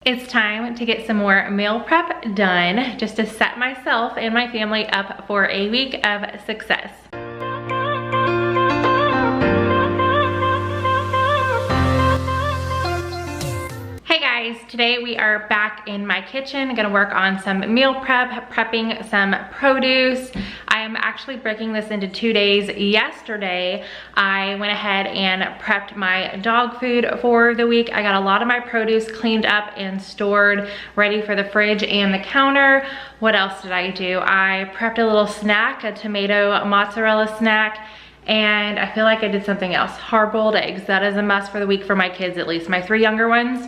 It's time to get some more meal prep done just to set myself and my family up for a week of success. Hey guys, today we are back in my kitchen. I'm gonna work on some meal prep, prepping some produce. I am actually breaking this into 2 days. Yesterday, I went ahead and prepped my dog food for the week. I got a lot of my produce cleaned up and stored, ready for the fridge and the counter. What else did I do? I prepped a little snack, a tomato mozzarella snack, and I feel like I did something else. Hard-boiled eggs. That is a must for the week for my kids, at least. My 3 younger ones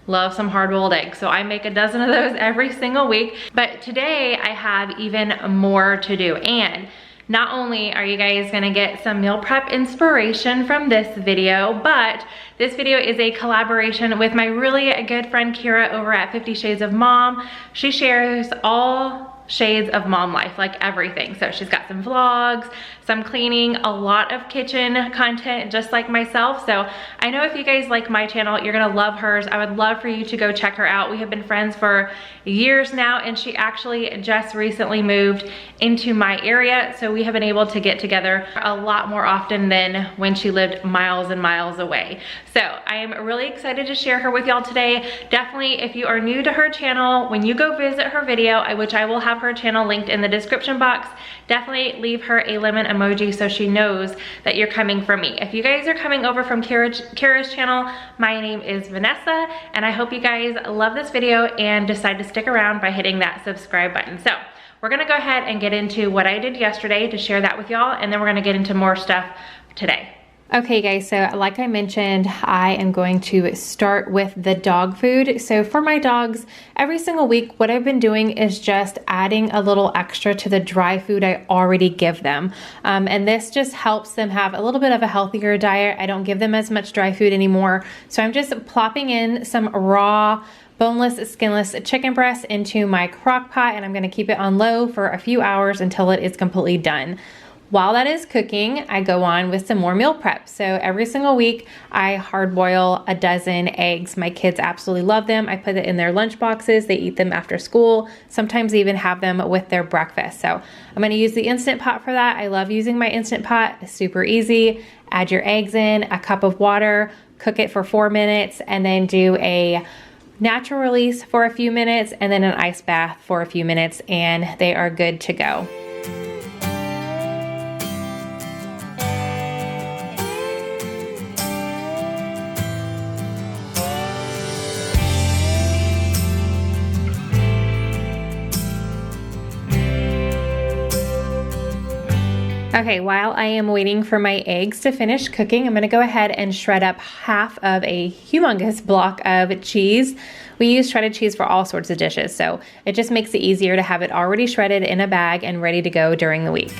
love some hard-boiled eggs, so I make a dozen of those every single week. But today I have even more to do, and not only are you guys gonna get some meal prep inspiration from this video, but this video is a collaboration with my really good friend Kiera over at 50 Shades of Mom. She shares all shades of mom life, like everything. So she's got some vlogs, some cleaning, a lot of kitchen content, just like myself. So I know if you guys like my channel, you're gonna love hers. I would love for you to go check her out. We have been friends for years now, and she actually just recently moved into my area. So we have been able to get together a lot more often than when she lived miles and miles away. So I am really excited to share her with y'all today. Definitely, if you are new to her channel, when you go visit her video, which I will have her channel linked in the description box, definitely leave her a lemon emoji so she knows that you're coming from me. If you guys are coming over from Kiera's channel, my name is Vanessa, and I hope you guys love this video and decide to stick around by hitting that subscribe button. So we're gonna go ahead and get into what I did yesterday to share that with y'all, and then we're gonna get into more stuff today. Okay guys, so like I mentioned, I am going to start with the dog food. So for my dogs, every single week, what I've been doing is just adding a little extra to the dry food I already give them. And this just helps them have a little bit of a healthier diet. I don't give them as much dry food anymore. So I'm just plopping in some raw, boneless, skinless chicken breast into my crock pot, and I'm gonna keep it on low for a few hours until it is completely done. While that is cooking, I go on with some more meal prep. So every single week, I hard boil a dozen eggs. My kids absolutely love them. I put it in their lunch boxes. They eat them after school. Sometimes even have them with their breakfast. So I'm gonna use the Instant Pot for that. I love using my Instant Pot. It's super easy. Add your eggs in, a cup of water, cook it for 4 minutes, and then do a natural release for a few minutes, and then an ice bath for a few minutes, and they are good to go. Okay, while I am waiting for my eggs to finish cooking, I'm gonna go ahead and shred up half of a humongous block of cheese. We use shredded cheese for all sorts of dishes, so it just makes it easier to have it already shredded in a bag and ready to go during the week.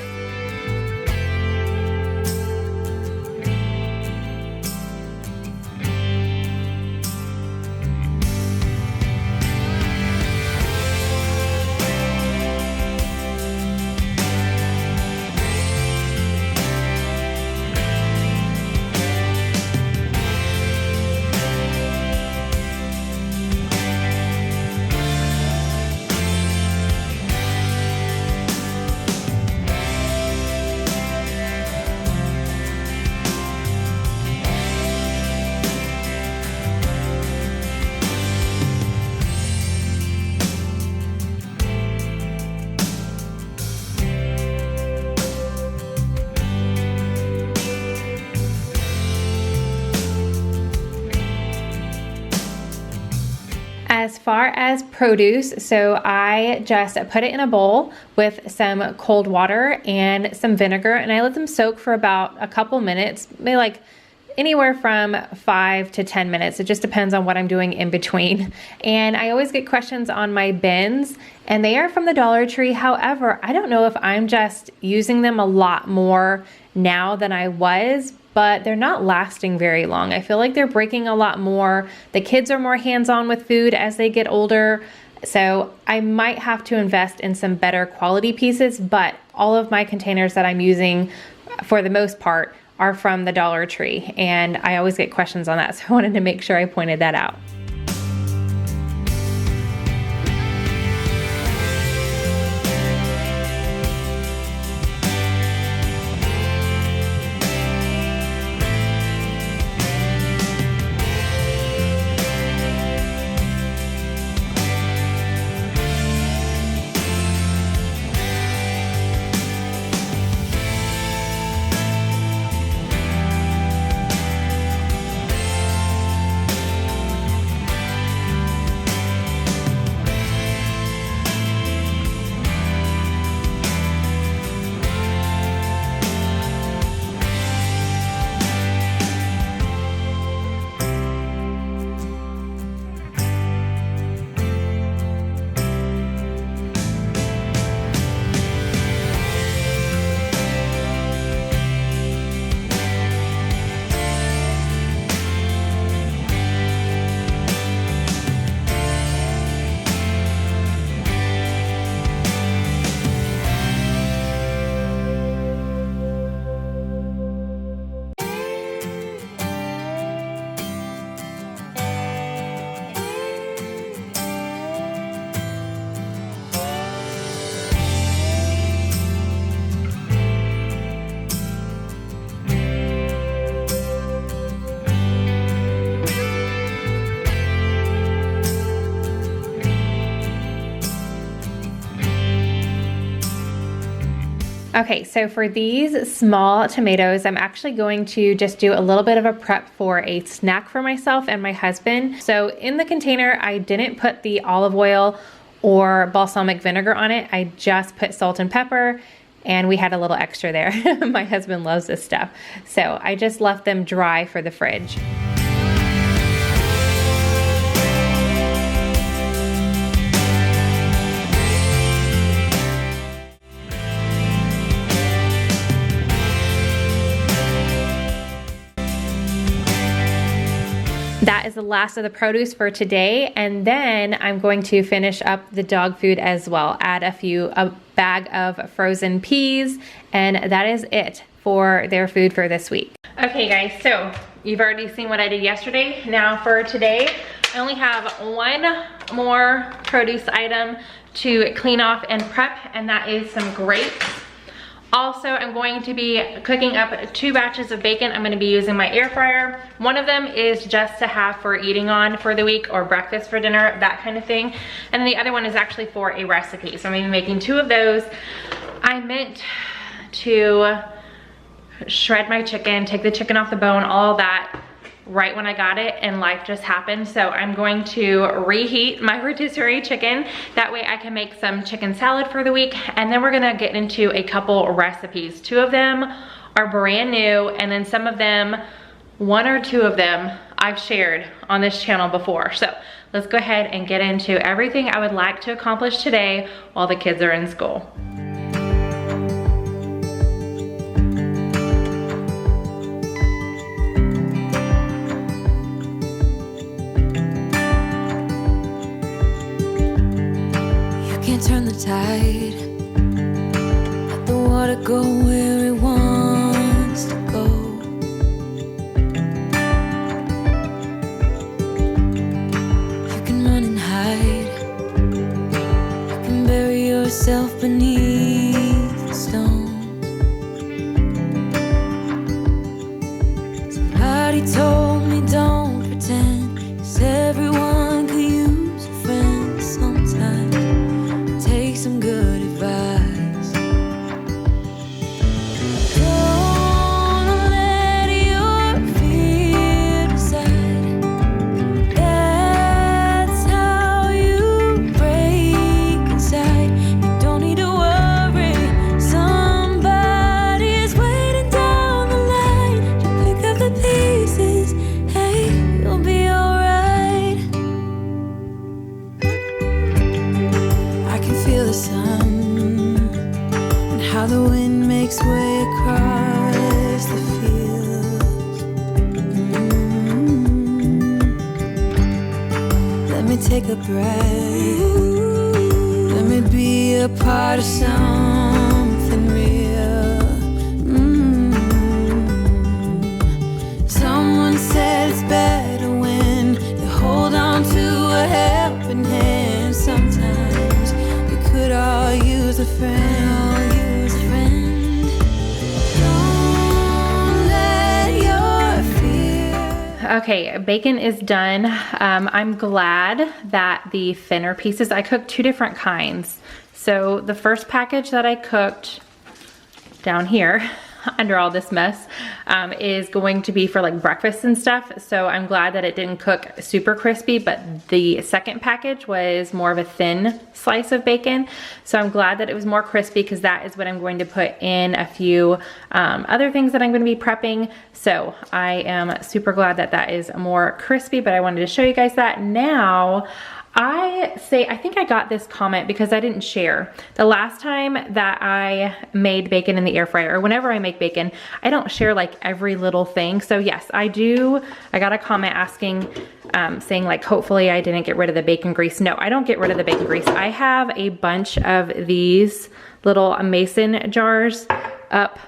As far as produce, so I just put it in a bowl with some cold water and some vinegar, and I let them soak for about a couple minutes, maybe like anywhere from 5 to 10 minutes. It just depends on what I'm doing in between. And I always get questions on my bins, and they are from the Dollar Tree. However, I don't know if I'm just using them a lot more now than I was, but they're not lasting very long. I feel like they're breaking a lot more. The kids are more hands-on with food as they get older. So I might have to invest in some better quality pieces, but all of my containers that I'm using for the most part are from the Dollar Tree, and I always get questions on that, so I wanted to make sure I pointed that out. Okay, so for these small tomatoes, I'm actually going to just do a little bit of a prep for a snack for myself and my husband. So in the container, I didn't put the olive oil or balsamic vinegar on it. I just put salt and pepper, and we had a little extra there. My husband loves this stuff. So I just left them dry for the fridge. That is the last of the produce for today, and then I'm going to finish up the dog food as well. Add a bag of frozen peas, and that is it for their food for this week. Okay guys, so you've already seen what I did yesterday. Now for today, I only have one more produce item to clean off and prep, and that is some grapes. Also, I'm going to be cooking up 2 batches of bacon. I'm going to be using my air fryer. One of them is just to have for eating on for the week, or breakfast for dinner, that kind of thing. And the other one is actually for a recipe. So I'm going to be making 2 of those. I meant to shred my chicken, take the chicken off the bone, all that, right when I got it, and life just happened. So I'm going to reheat my rotisserie chicken. That way I can make some chicken salad for the week. And then we're gonna get into a couple recipes. 2 of them are brand new, and then some of them, 1 or 2 of them, I've shared on this channel before. So let's go ahead and get into everything I would like to accomplish today while the kids are in school. Turn the tide, let the water go where it wants to go. You can run and hide, you can bury yourself beneath the stones. Somebody told me don't pretend, 'cause everyone could use a friend sometimes. Take some good advice. Don't let your fear decide. That's how you break inside. You don't need to worry. Somebody's waiting down the line. You pick up the pieces. Hey, you'll be alright. I can feel the sun and how the wind makes way across the fields. Let me take a breath. Let me be a part of something real. Someone said it's better when you hold on to a helping hand. Sometimes could all use a friend. Don't let your fear. Okay, bacon is done. I'm glad that the thinner pieces, I cooked 2 different kinds. So the first package that I cooked down here under all this mess is going to be for like breakfast and stuff. So I'm glad that it didn't cook super crispy, but the second package was more of a thin slice of bacon. So I'm glad that it was more crispy, because that is what I'm going to put in a few other things that I'm going to be prepping. So I am super glad that that is more crispy, but I wanted to show you guys that. Now, I think I got this comment because I didn't share. The last time that I made bacon in the air fryer, or whenever I make bacon, I don't share like every little thing. So yes, I do. I got a comment asking, saying like, hopefully I didn't get rid of the bacon grease. No, I don't get rid of the bacon grease. I have a bunch of these little mason jars up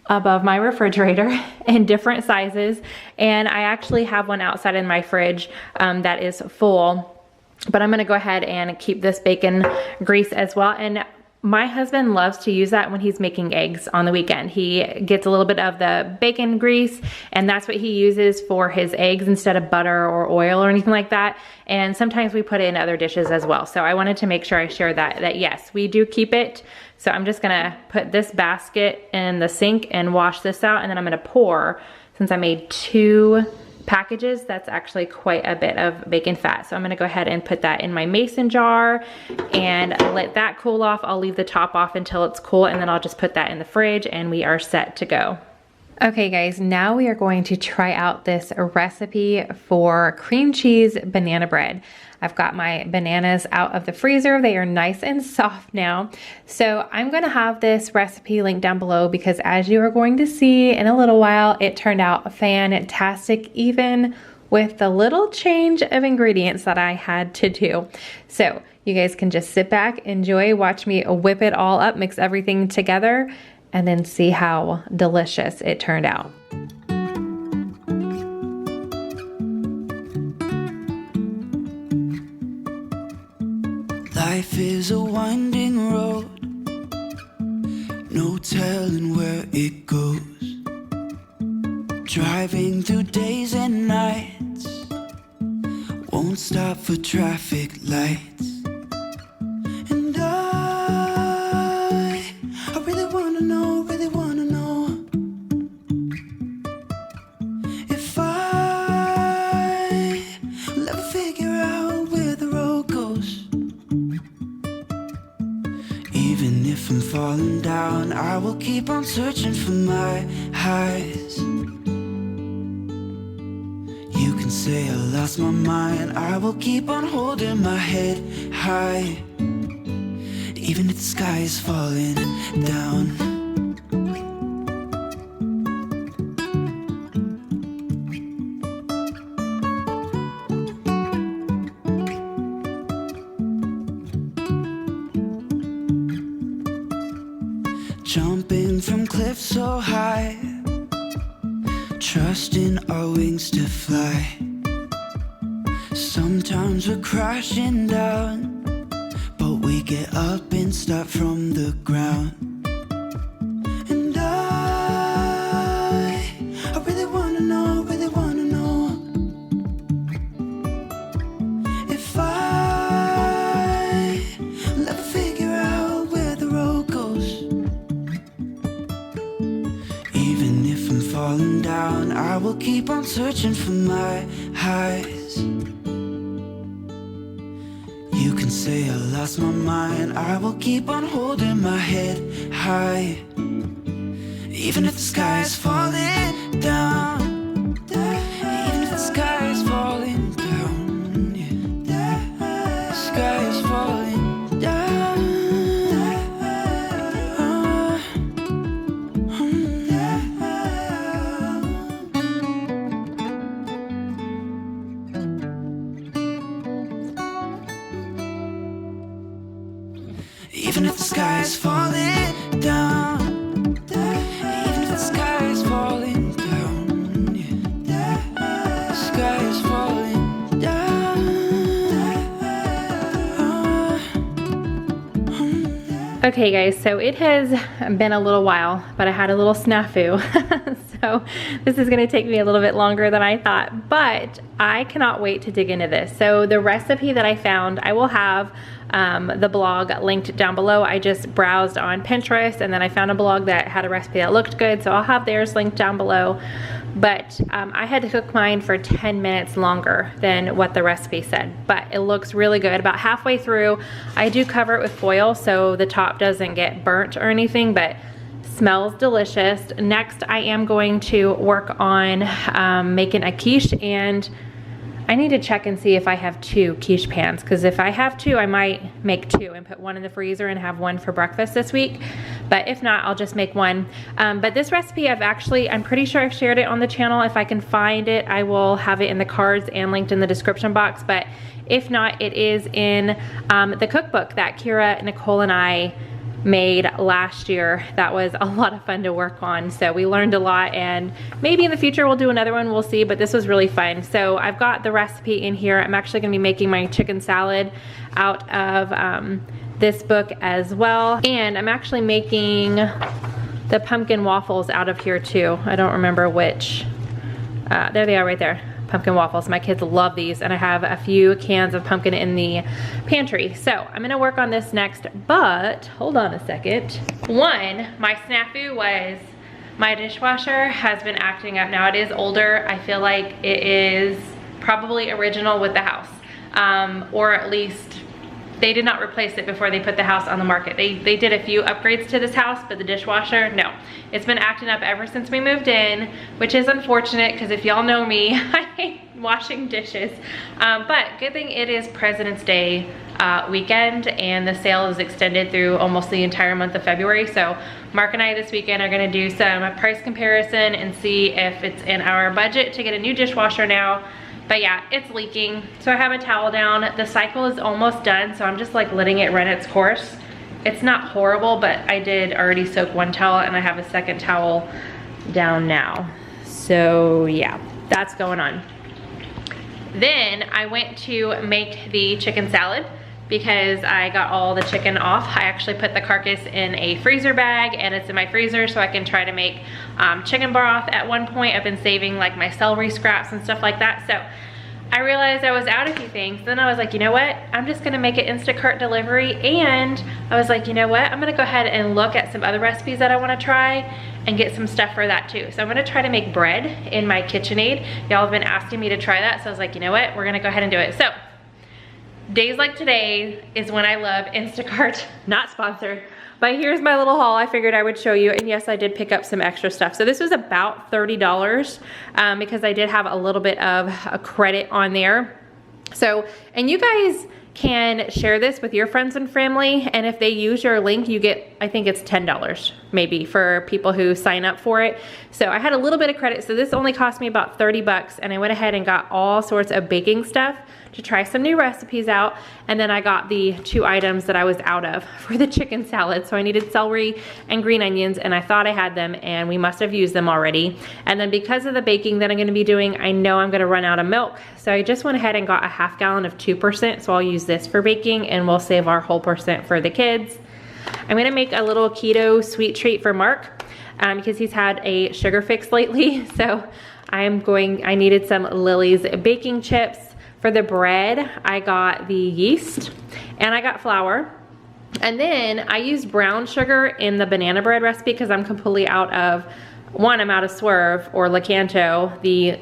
above my refrigerator in different sizes, and I actually have one outside in my fridge that is full, but I'm gonna go ahead and keep this bacon grease as well. And my husband loves to use that when he's making eggs on the weekend. He gets a little bit of the bacon grease, and that's what he uses for his eggs instead of butter or oil or anything like that. And sometimes we put it in other dishes as well. So I wanted to make sure I shared that yes, we do keep it. So I'm just gonna put this basket in the sink and wash this out, and then I'm gonna pour, since I made 2 packages, that's actually quite a bit of bacon fat. So I'm gonna go ahead and put that in my mason jar and let that cool off. I'll leave the top off until it's cool, and then I'll just put that in the fridge and we are set to go. Okay guys, now we are going to try out this recipe for cream cheese banana bread. I've got my bananas out of the freezer. They are nice and soft now. So I'm gonna have this recipe linked down below because, as you are going to see in a little while, it turned out fantastic, even with the little change of ingredients that I had to do. So you guys can just sit back, enjoy, watch me whip it all up, mix everything together, and then see how delicious it turned out. Life is a winding road, no telling where it goes. Driving through days and nights, won't stop for traffic lights. And I really wanna know, if I will ever figure out where the road goes. Even if I'm falling down, I will keep on searching for my highs. You can say I lost my mind, I will keep on holding my head high. Even if the sky is falling down. Jumping from cliffs so high, trusting our wings to fly. Sometimes we're crashing down, but we get up and start from the ground. And I really wanna know, if I will ever figure out where the road goes. Even if I'm falling down, I will keep on searching for my highs. You can say I lost my mind, I will keep on holding my head high. Even if the sky is falling down, even if the sky is falling down, yeah. The sky is falling down. Even if the sky is falling down, even if the sky is falling down, yeah. The sky is falling down. Okay guys, so it has been a little while, but I had a little snafu. So this is gonna take me a little bit longer than I thought, but I cannot wait to dig into this. So the recipe that I found, I will have the blog linked down below. I just browsed on Pinterest and then I found a blog that had a recipe that looked good, so I'll have theirs linked down below. But I had to cook mine for 10 minutes longer than what the recipe said, but it looks really good. About halfway through, I do cover it with foil so the top doesn't get burnt or anything, but smells delicious. Next, I am going to work on making a quiche, and I need to check and see if I have 2 quiche pans, because if I have 2, I might make 2 and put one in the freezer and have one for breakfast this week. But if not, I'll just make one. But this recipe I'm pretty sure I've shared it on the channel. If I can find it, I will have it in the cards and linked in the description box. But if not, it is in the cookbook that Kiera, Nicole, and I made last year. That was a lot of fun to work on. So we learned a lot, and maybe in the future we'll do another one, we'll see, but this was really fun. So I've got the recipe in here. I'm actually gonna be making my chicken salad out of this book as well. And I'm actually making the pumpkin waffles out of here too. I don't remember which. There they are right there. Pumpkin waffles. My kids love these, and I have a few cans of pumpkin in the pantry. So I'm gonna work on this next, but hold on a second. One, my snafu was my dishwasher has been acting up. Now it is older. I feel like it is probably original with the house, or at least they did not replace it before they put the house on the market. They did a few upgrades to this house, but the dishwasher, no. It's been acting up ever since we moved in, which is unfortunate because if y'all know me, I hate washing dishes. But good thing it is President's Day weekend, and the sale is extended through almost the entire month of February. So Mark and I this weekend are gonna do some price comparison and see if it's in our budget to get a new dishwasher now. But yeah, it's leaking. So I have a towel down. The cycle is almost done, so I'm just like letting it run its course. It's not horrible, but I did already soak one towel, and I have a second towel down now. So yeah, that's going on. Then I went to make the chicken salad because I got all the chicken off. I actually put the carcass in a freezer bag, and it's in my freezer so I can try to make chicken broth at one point. I've been saving like my celery scraps and stuff like that. So I realized I was out a few things. Then I was like, you know what? I'm just gonna make an Instacart delivery. And I was like, you know what? I'm gonna go ahead and look at some other recipes that I wanna try and get some stuff for that too. So I'm gonna try to make bread in my KitchenAid. Y'all have been asking me to try that. So I was like, you know what? We're gonna go ahead and do it. So days like today is when I love Instacart, not sponsored, but here's my little haul I figured I would show you. And yes, I did pick up some extra stuff. So this was about $30 because I did have a little bit of a credit on there. So, and you guys can share this with your friends and family, and if they use your link, you get, I think it's $10 maybe for people who sign up for it. So I had a little bit of credit, so this only cost me about 30 bucks, and I went ahead and got all sorts of baking stuff to try some new recipes out. And then I got the 2 items that I was out of for the chicken salad. So I needed celery and green onions, and I thought I had them, and we must have used them already. And then because of the baking that I'm gonna be doing, I know I'm gonna run out of milk. So I just went ahead and got a half gallon of 2%. So I'll use this for baking, and we'll save our whole percent for the kids. I'm gonna make a little keto sweet treat for Mark because he's had a sugar fix lately. So I needed some Lily's baking chips. For the bread, I got the yeast and I got flour. And then I used brown sugar in the banana bread recipe because I'm completely out of, one, I'm out of Swerve or Lakanto, the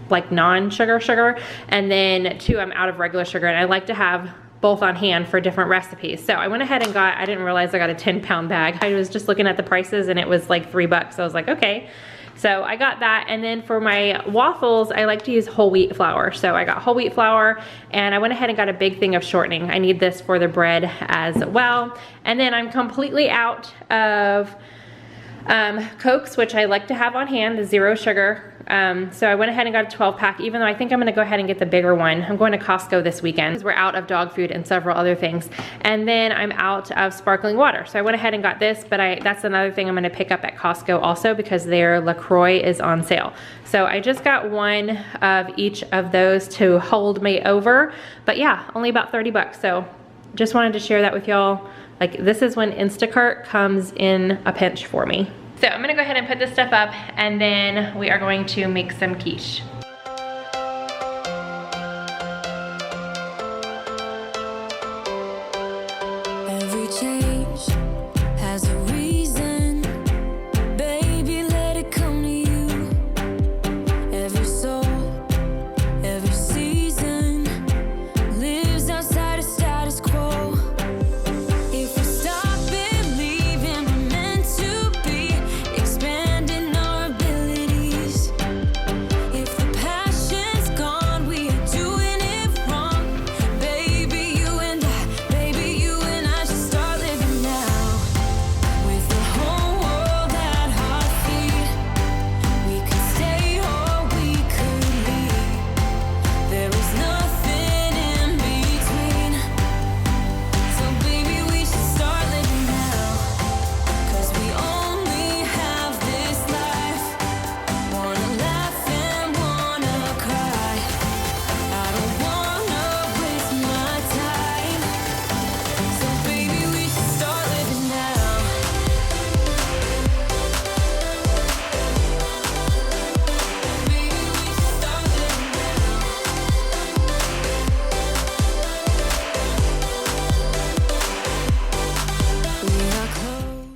like non-sugar sugar. And then 2, I'm out of regular sugar, and I like to have both on hand for different recipes. So I went ahead and I didn't realize I got a 10-pound bag. I was just looking at the prices and it was like $3. So I was like, okay. So I got that. And then for my waffles, I like to use whole wheat flour. So I got whole wheat flour, and I went ahead and got a big thing of shortening. I need this for the bread as well. And then I'm completely out of Cokes, which I like to have on hand, the 0 sugar. So I went ahead and got a 12-pack, even though I think I'm gonna go ahead and get the bigger one. I'm going to Costco this weekend because we're out of dog food and several other things. And then I'm out of sparkling water. So I went ahead and got this, but that's another thing I'm gonna pick up at Costco also because their LaCroix is on sale. So I just got one of each of those to hold me over. But yeah, only about 30 bucks. So just wanted to share that with y'all. Like, this is when Instacart comes in a pinch for me. So I'm gonna go ahead and put this stuff up, and then we are going to make some quiche. Every change has a reason. Baby, let it come to you. Every soul, every season lives outside of status quo. If we stop believing we're meant to be, expanding our abilities. If the passion's gone, we are doing it wrong. Baby, you and I should start living now.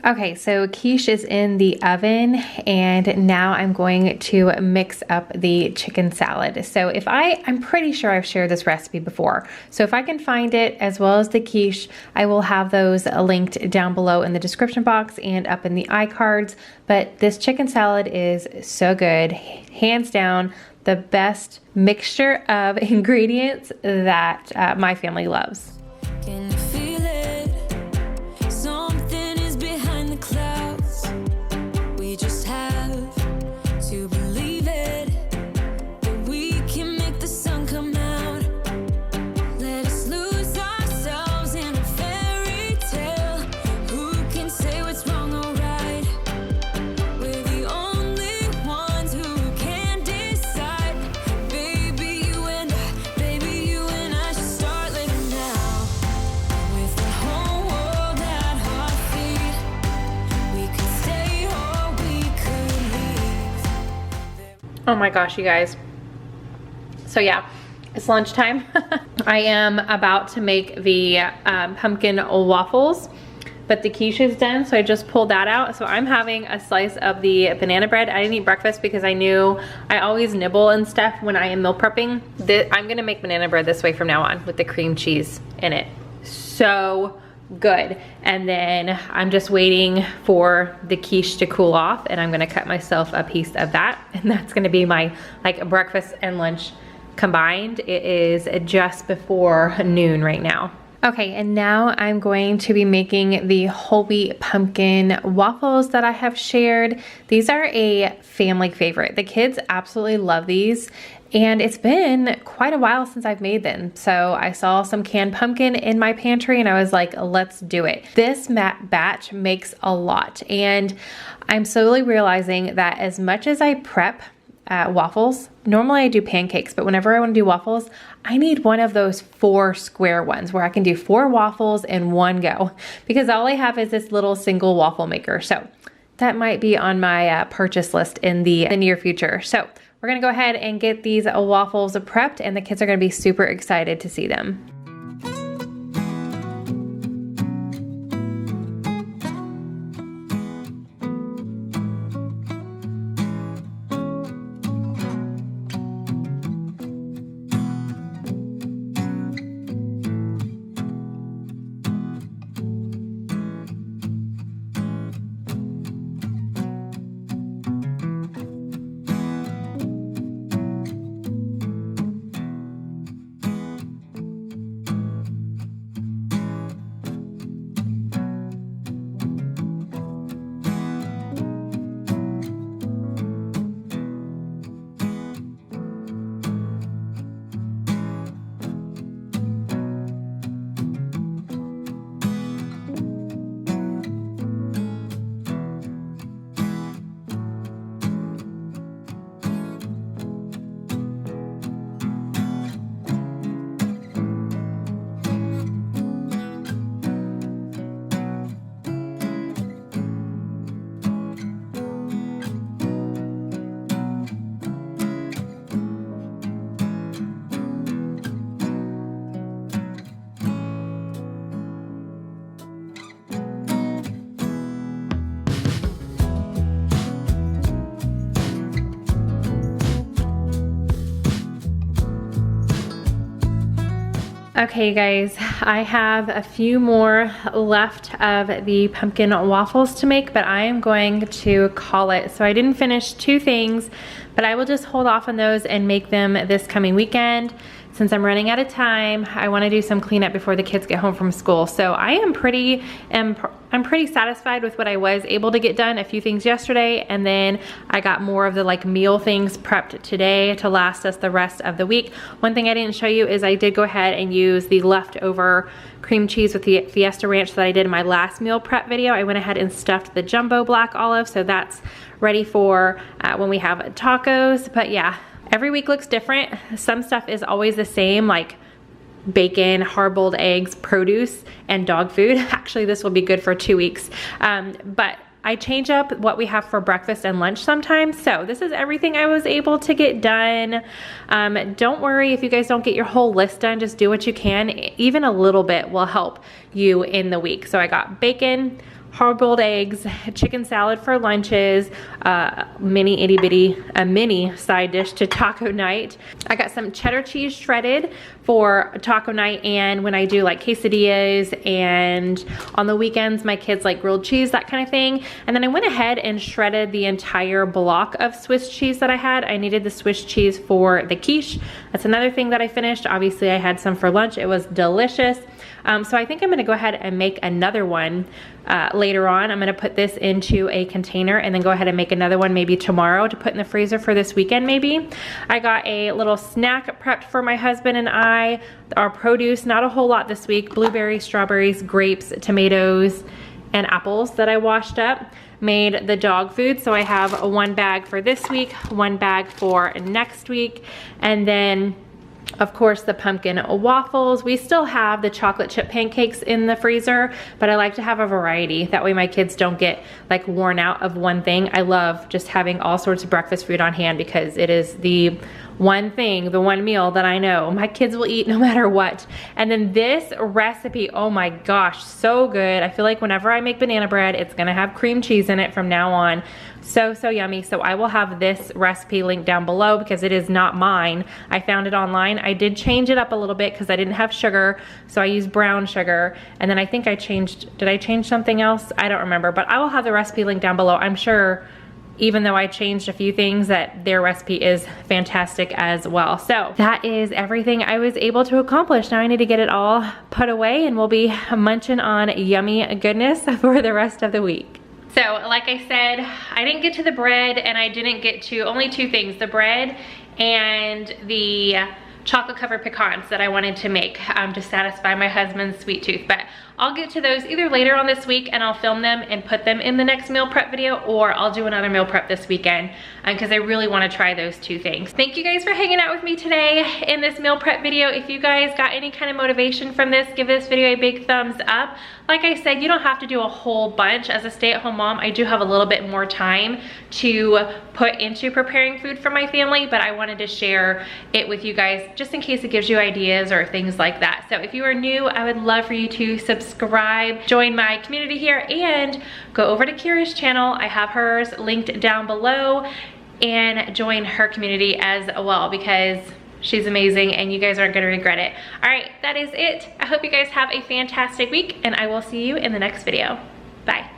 Okay, so quiche is in the oven, and now I'm going to mix up the chicken salad. So I'm pretty sure I've shared this recipe before. So if I can find it, as well as the quiche, I will have those linked down below in the description box and up in the iCards. But this chicken salad is so good, hands down, the best mixture of ingredients that my family loves. Can you feel it? Something is behind the clouds. We just have to believe it, that we can make the sun come out. Let us lose ourselves in a fairy tale. Who can say what's wrong or right? We're the only ones who can decide. Baby, you and I should start living now. With the whole world at our feet, we could stay or we could leave. Oh my gosh, you guys. So yeah, it's lunchtime. I am about to make the pumpkin waffles, but the quiche is done, so I just pulled that out. So I'm having a slice of the banana bread. I didn't eat breakfast because I knew I always nibble and stuff when I am meal prepping. I'm gonna make banana bread this way from now on with the cream cheese in it. So good. And then I'm just waiting for the quiche to cool off, and I'm gonna cut myself a piece of that, and that's gonna be my like breakfast and lunch combined. It is just before noon right now. Okay, and now I'm going to be making the whole wheat pumpkin waffles that I have shared. These are a family favorite. The kids absolutely love these, and it's been quite a while since I've made them. So I saw some canned pumpkin in my pantry and I was like, let's do it. This batch makes a lot, and I'm slowly realizing that as much as I prep waffles, normally I do pancakes, but whenever I want to do waffles, I need one of those 4 square ones where I can do 4 waffles in one go, because all I have is this little single waffle maker. So that might be on my purchase list in the near future. So we're gonna go ahead and get these waffles prepped, and the kids are gonna be super excited to see them. Okay, guys, I have a few more left of the pumpkin waffles to make, but I am going to call it. So I didn't finish 2 things, but I will just hold off on those and make them this coming weekend. Since I'm running out of time, I want to do some cleanup before the kids get home from school. So I'm pretty satisfied with what I was able to get done. A few things yesterday, and then I got more of the like meal things prepped today to last us the rest of the week. One thing I didn't show you is I did go ahead and use the leftover cream cheese with the Fiesta Ranch that I did in my last meal prep video. I went ahead and stuffed the jumbo black olive, so that's ready for when we have tacos. But yeah, every week looks different. Some stuff is always the same, like bacon, hard-boiled eggs, produce, and dog food. Actually, this will be good for 2 weeks. But I change up what we have for breakfast and lunch sometimes. So this is everything I was able to get done. Don't worry if you guys don't get your whole list done. Just do what you can. Even a little bit will help you in the week. So I got bacon, hard-boiled eggs, chicken salad for lunches, mini itty bitty, a mini side dish to taco night. I got some cheddar cheese shredded for taco night, and when I do like quesadillas, and on the weekends my kids like grilled cheese, that kind of thing. And then I went ahead and shredded the entire block of Swiss cheese that I had. I needed the Swiss cheese for the quiche. That's another thing that I finished. Obviously I had some for lunch. It was delicious. So I think I'm gonna go ahead and make another one later on. I'm gonna put this into a container and then go ahead and make another one maybe tomorrow to put in the freezer for this weekend maybe. I got a little snack prepped for my husband and I. Our produce, not a whole lot this week. Blueberries, strawberries, grapes, tomatoes, and apples that I washed up. Made the dog food, so I have one bag for this week, one bag for next week, and then of course the pumpkin waffles. We still have the chocolate chip pancakes in the freezer, but I like to have a variety. That way my kids don't get like worn out of one thing. I love just having all sorts of breakfast food on hand because it is the one thing, the one meal that I know my kids will eat no matter what. And then this recipe, oh my gosh, so good. I feel like whenever I make banana bread, it's gonna have cream cheese in it from now on. So yummy. So I will have this recipe linked down below because it is not mine. I found it online. I did change it up a little bit because I didn't have sugar, so I used brown sugar. And then I think I changed, did I change something else? I don't remember, but I will have the recipe linked down below. I'm sure, even though I changed a few things, that their recipe is fantastic as well. So that is everything I was able to accomplish. Now I need to get it all put away and we'll be munching on yummy goodness for the rest of the week. So like I said, I didn't get to the bread, and I didn't get to only two things, the bread and the chocolate covered pecans that I wanted to make to satisfy my husband's sweet tooth. But I'll get to those either later on this week and I'll film them and put them in the next meal prep video, or I'll do another meal prep this weekend because I really want to try those two things. Thank you guys for hanging out with me today in this meal prep video. If you guys got any kind of motivation from this, give this video a big thumbs up. Like I said, you don't have to do a whole bunch. As a stay-at-home mom, I do have a little bit more time to put into preparing food for my family, but I wanted to share it with you guys just in case it gives you ideas or things like that. So if you are new, I would love for you to subscribe, join my community here, and go over to Kiera's channel. I have hers linked down below, and join her community as well because she's amazing and you guys aren't gonna regret it. All right, that is it. I hope you guys have a fantastic week and I will see you in the next video. Bye.